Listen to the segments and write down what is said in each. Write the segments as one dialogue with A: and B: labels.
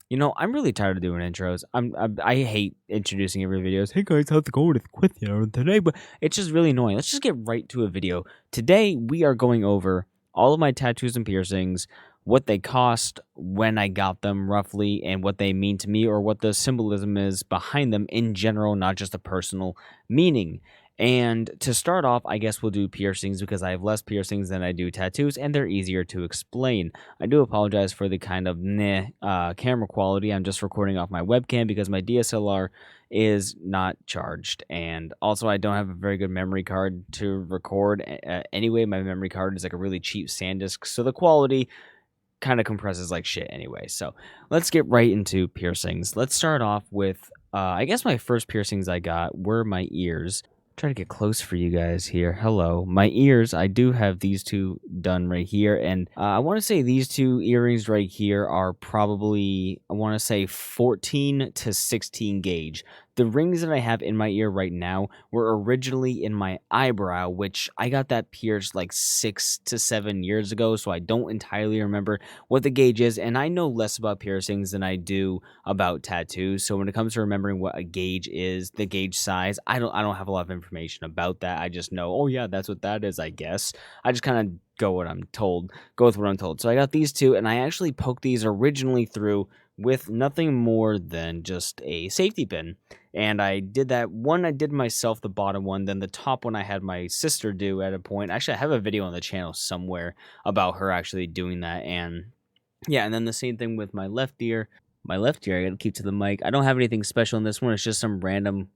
A: You know, I'm really tired of doing intros. I hate introducing every videos. Hey guys, how's it going? It's Quith here today, but it's just really annoying. Let's just get right to a video. Today we are going over all of my tattoos and piercings, what they cost, when I got them roughly, and what they mean to me, or what the symbolism is behind them in general, not just a personal meaning. And to start off, I guess we'll do piercings because I have less piercings than I do tattoos, and they're easier to explain. I do apologize for the kind of camera quality. I'm just recording off my webcam because my DSLR is not charged. And also, I don't have a very good memory card to record. Anyway, my memory card is like a really cheap SanDisk, so the quality kind of compresses like shit anyway. So let's get right into piercings. Let's start off with, I guess my first piercings I got were my ears. Try to get close for you guys here. Hello. My ears, I do have these two done right here. And I want to say these two earrings right here are probably, I want to say 14 to 16 gauge. The rings that I have in my ear right now were originally in my eyebrow, which I got that pierced like 6 to 7 years ago, so I don't entirely remember what the gauge is, and I know less about piercings than I do about tattoos. So when it comes to remembering what a gauge is, the gauge size, I don't have a lot of information about that. I just know, oh yeah, that's what that is, I guess. I just kind of go with what I'm told. So I got these two, and I actually poked these originally through with nothing more than just a safety pin. And I did that one, I did myself, the bottom one, then the top one I had my sister do at a point. Actually, I have a video on the channel somewhere about her actually doing that. And yeah, and then the same thing with my left ear. My left ear, I gotta keep to the mic. I don't have anything special in this one. It's just some random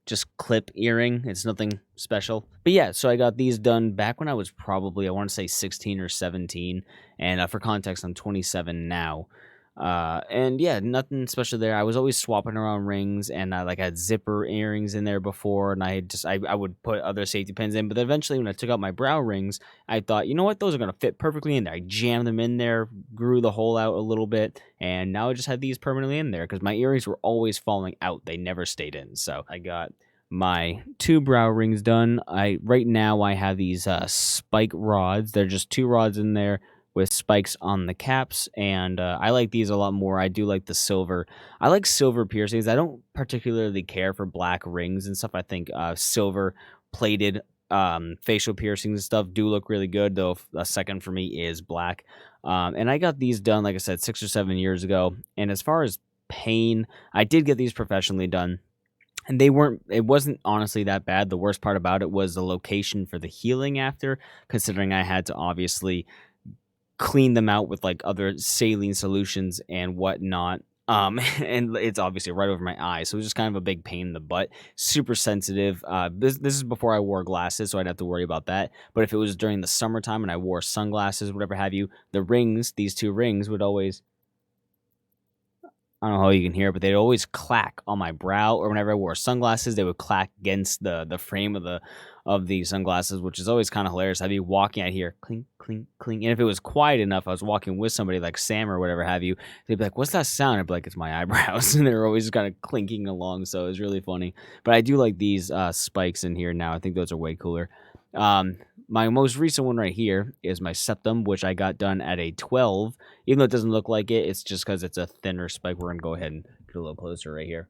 A: just clip earring. It's nothing special. But yeah, so I got these done back when I was probably, I want to say 16 or 17. And for context, I'm 27 now. And yeah, nothing special there. I was always swapping around rings, and I like had zipper earrings in there before, and I would put other safety pins in. But then eventually, when I took out my brow rings, I thought, you know what, those are gonna fit perfectly in there. I jammed them in there, grew the hole out a little bit, and now I just had these permanently in there because my earrings were always falling out. They never stayed in. So I got my two brow rings done. Right now I have these spike rods. They're just two rods in there with spikes on the caps, and I like these a lot more. I do like the silver. I like silver piercings. I don't particularly care for black rings and stuff. I think silver plated facial piercings and stuff do look really good, though a second for me is black. And I got these done, like I said, 6 or 7 years ago. And as far as pain, I did get these professionally done. And it wasn't honestly that bad. The worst part about it was the location for the healing after, considering I had to obviously clean them out with like other saline solutions and whatnot. And it's obviously right over my eye, so it was just kind of a big pain in the butt. Super sensitive. This is before I wore glasses, so I'd have to worry about that. But if it was during the summertime and I wore sunglasses, whatever have you, these two rings would always, I don't know how you can hear it, but they'd always clack on my brow, or whenever I wore sunglasses, they would clack against the frame of the sunglasses, which is always kind of hilarious. I'd be walking out here, clink, clink, clink, and if it was quiet enough, I was walking with somebody like Sam or whatever have you, they'd be like, "What's that sound?" I'd be like, "It's my eyebrows," and they're always kind of clinking along, so it was really funny. But I do like these spikes in here now. I think those are way cooler. My most recent one right here is my septum, which I got done at a 12. Even though it doesn't look like it, it's just because it's a thinner spike. We're going to go ahead and get a little closer right here.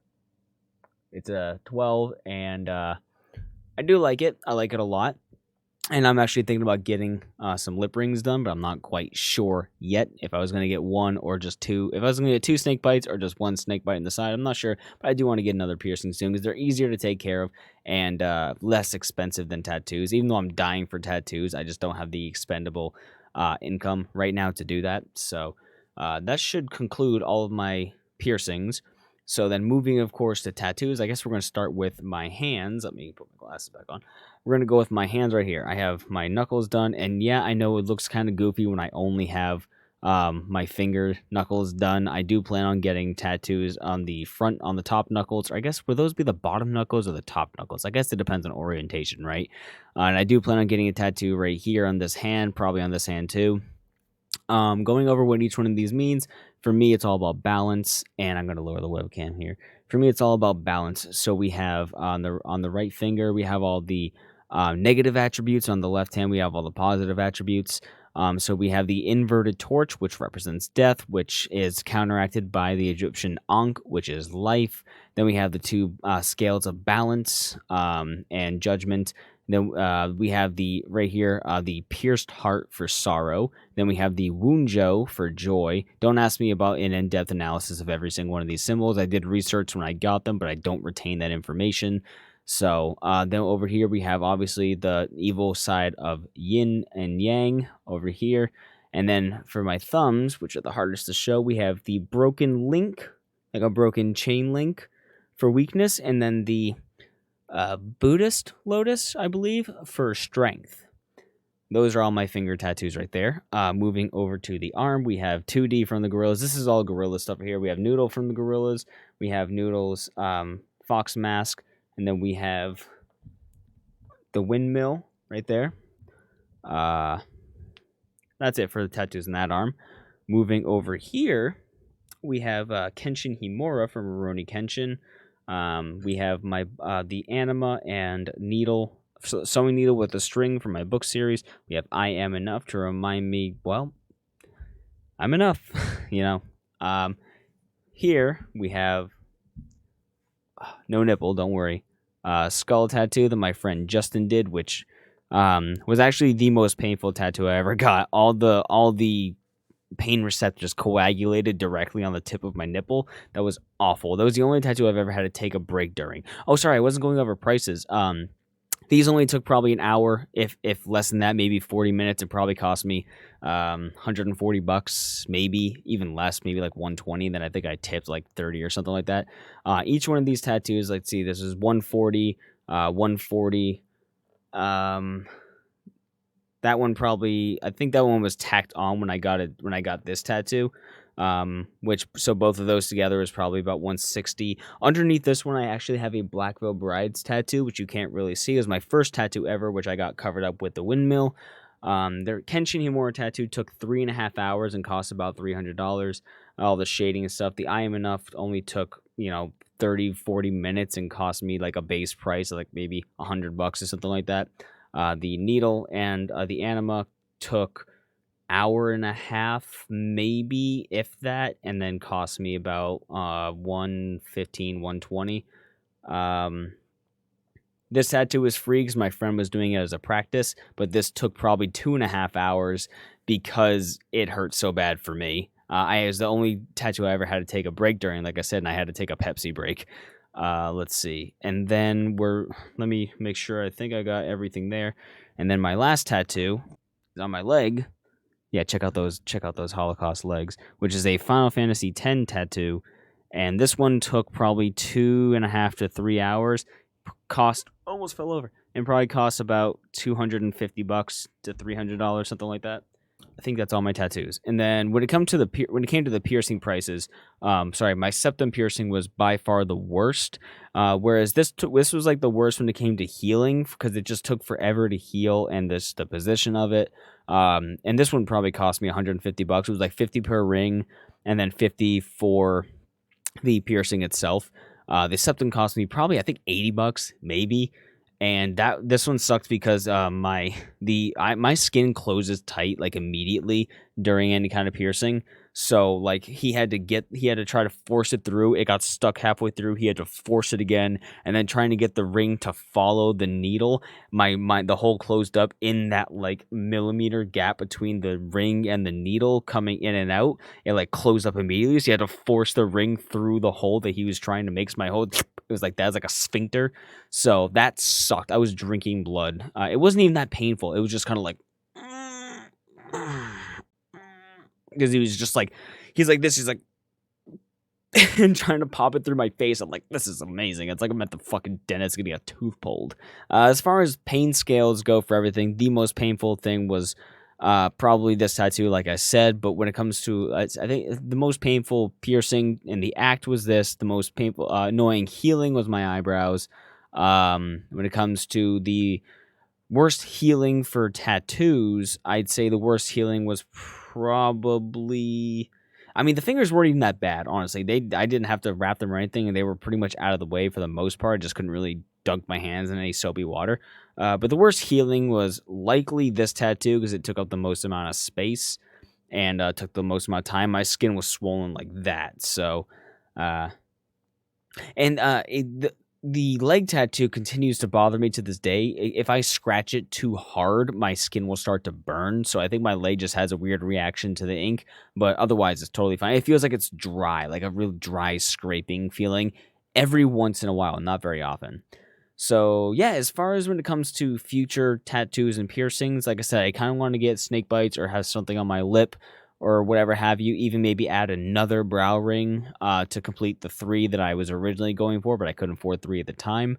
A: It's a 12, and I do like it. I like it a lot. And I'm actually thinking about getting some lip rings done, but I'm not quite sure yet if I was going to get one or just two. If I was going to get 2 snake bites or just 1 snake bite in the side, I'm not sure. But I do want to get another piercing soon because they're easier to take care of and less expensive than tattoos. Even though I'm dying for tattoos, I just don't have the expendable income right now to do that. So that should conclude all of my piercings. So then moving, of course, to tattoos, I guess we're going to start with my hands. Let me put my glasses back on. We're going to go with my hands right here. I have my knuckles done, and yeah, I know it looks kind of goofy when I only have my finger knuckles done. I do plan on getting tattoos on the front, on the top knuckles, or I guess, would those be the bottom knuckles or the top knuckles? I guess it depends on orientation, right? And I do plan on getting a tattoo right here on this hand, probably on this hand too. Going over what each one of these means, for me, it's all about balance, and I'm going to lower the webcam here. For me, it's all about balance. So we have on the right finger, we have all the negative attributes. On the left hand, we have all the positive attributes. So we have the inverted torch, which represents death, which is counteracted by the Egyptian Ankh, which is life. Then we have the two scales of balance and judgment. Then we have the right here, the pierced heart for sorrow. Then we have the Wunjo for joy. Don't ask me about an in-depth analysis of every single one of these symbols. I did research when I got them, but I don't retain that information. So then over here we have obviously the evil side of yin and yang over here. And then for my thumbs, which are the hardest to show, we have the broken link, like a broken chain link for weakness. And then the Buddhist lotus, I believe, for strength. Those are all my finger tattoos right there. Moving over to the arm, we have 2D from the gorillas. This is all gorilla stuff here. We have Noodle from the gorillas. We have Noodle's fox mask. And then we have the windmill right there. That's it for the tattoos in that arm. Moving over here, we have Kenshin Himura from Rurouni Kenshin. We have my the anima and needle, sewing needle with a string from my book series. We have I Am Enough to remind me, well, I'm enough, you know. Here we have no nipple, don't worry. Skull tattoo that my friend Justin did, which was actually the most painful tattoo I ever got. All the pain receptors coagulated directly on the tip of my nipple. That was awful. That was the only tattoo I've ever had to take a break during. Oh, sorry, I wasn't going over prices. These only took probably an hour, if less than that, maybe 40 minutes. It probably cost me $140, maybe even less, maybe like 120. Then I think I tipped like 30 or something like that. Each one of these tattoos, let's see, this is 140, 140. That one probably, I think that one was tacked on when I got this tattoo. So both of those together is probably about 160. Underneath this one, I actually have a Black Veil Bride's tattoo, which you can't really see. It was my first tattoo ever, which I got covered up with the windmill. Their Kenshin Himura tattoo took 3.5 hours and cost about $300. All the shading and stuff. The I Am Enough only took, 30, 40 minutes and cost me like a base price of like maybe $100 or something like that. The needle and the anima took hour and a half, maybe, if that, and then cost me about $115, $120. This tattoo was free because my friend was doing it as a practice, but this took probably 2.5 hours because it hurt so bad for me. It was the only tattoo I ever had to take a break during, like I said, and I had to take a Pepsi break. Let's see. And then let me make sure. I think I got everything there. And then my last tattoo is on my leg. Yeah, check out those Holocaust legs, which is a Final Fantasy X tattoo. And this one took probably 2.5 to 3 hours. Almost fell over. And probably cost about $250 to $300, something like that. I think that's all my tattoos. And then when it came to the piercing prices, my septum piercing was by far the worst. Whereas this was like the worst when it came to healing, because it just took forever to heal, and the position of it. And this one probably cost me $150. It was like $50 per ring, and then $50 for the piercing itself. The septum cost me probably, I think, $80, maybe. And this one sucked because my skin closes tight like immediately during any kind of piercing. So like he had to try to force it through. It got stuck halfway through. He had to force it again, and then trying to get the ring to follow the needle. The hole closed up in that like millimeter gap between the ring and the needle coming in and out. It like closed up immediately. So he had to force the ring through the hole that he was trying to make. So my hole, it was like that. It was like a sphincter. So that sucked. I was drinking blood. It wasn't even that painful. It was just kind of like. Because he was just like, he's like and trying to pop it through my face. I'm like, this is amazing. It's like I'm at the fucking dentist getting a tooth pulled. As far as pain scales go for everything, the most painful thing was probably this tattoo, like I said. But when it comes to, I think the most painful piercing in the act was this. The most painful, annoying healing was my eyebrows. When it comes to the worst healing for tattoos, I'd say the worst healing was probably, I mean, the fingers weren't even that bad, honestly. I didn't have to wrap them or anything, and they were pretty much out of the way for the most part. I just couldn't really dunked my hands in any soapy water. But the worst healing was likely this tattoo because it took up the most amount of space and took the most amount of time. My skin was swollen like that. So, the leg tattoo continues to bother me to this day. If I scratch it too hard, my skin will start to burn. So I think my leg just has a weird reaction to the ink, but otherwise it's totally fine. It feels like it's dry, like a real dry scraping feeling every once in a while, not very often. So yeah, as far as when it comes to future tattoos and piercings, like I said, I kind of want to get snake bites or have something on my lip or whatever have you. Even maybe add another brow ring to complete the 3 that I was originally going for, but I couldn't afford 3 at the time.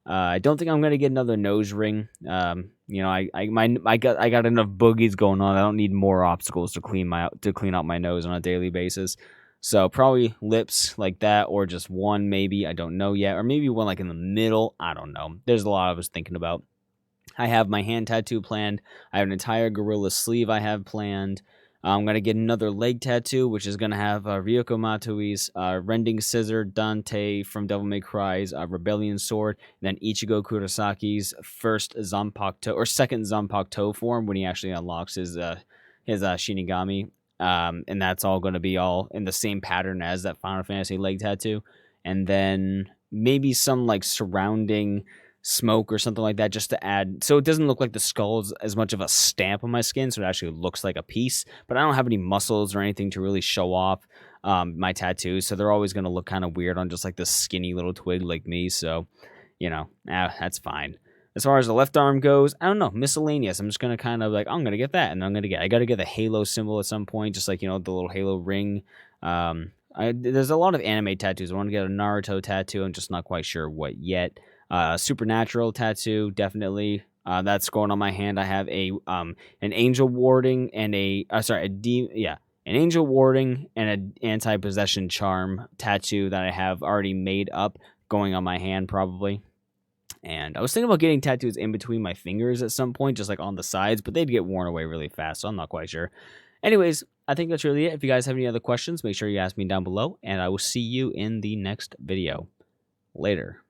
A: I don't think I'm gonna get another nose ring. I got enough boogies going on. I don't need more obstacles to clean out my nose on a daily basis. So probably lips like that, or just one maybe. I don't know yet, or maybe one like in the middle. I don't know. There's a lot I was thinking about. I have my hand tattoo planned. I have an entire gorilla sleeve I have planned. I'm going to get another leg tattoo, which is going to have Ryoko Matoi's Rending Scissor, Dante from Devil May Cry's Rebellion Sword, and then Ichigo Kurosaki's second Zanpakuto form when he actually unlocks his Shinigami. And that's all going to be all in the same pattern as that Final Fantasy leg tattoo. And then maybe some like surrounding smoke or something like that just to add, so it doesn't look like the skull is as much of a stamp on my skin, so it actually looks like a piece, but I don't have any muscles or anything to really show off my tattoos, so they're always going to look kind of weird on just like this skinny little twig like me. So that's fine. As far as the left arm goes, I don't know, miscellaneous. I'm just going to kind of like, I'm going to get that, and I got to get the Halo symbol at some point, just like, the little Halo ring. There's a lot of anime tattoos. I want to get a Naruto tattoo. I'm just not quite sure what yet. Supernatural tattoo, definitely. That's going on my hand. I have an angel warding and an angel warding and an anti-possession charm tattoo that I have already made up going on my hand probably. And I was thinking about getting tattoos in between my fingers at some point, just like on the sides, but they'd get worn away really fast, so I'm not quite sure. Anyways, I think that's really it. If you guys have any other questions, make sure you ask me down below, and I will see you in the next video. Later.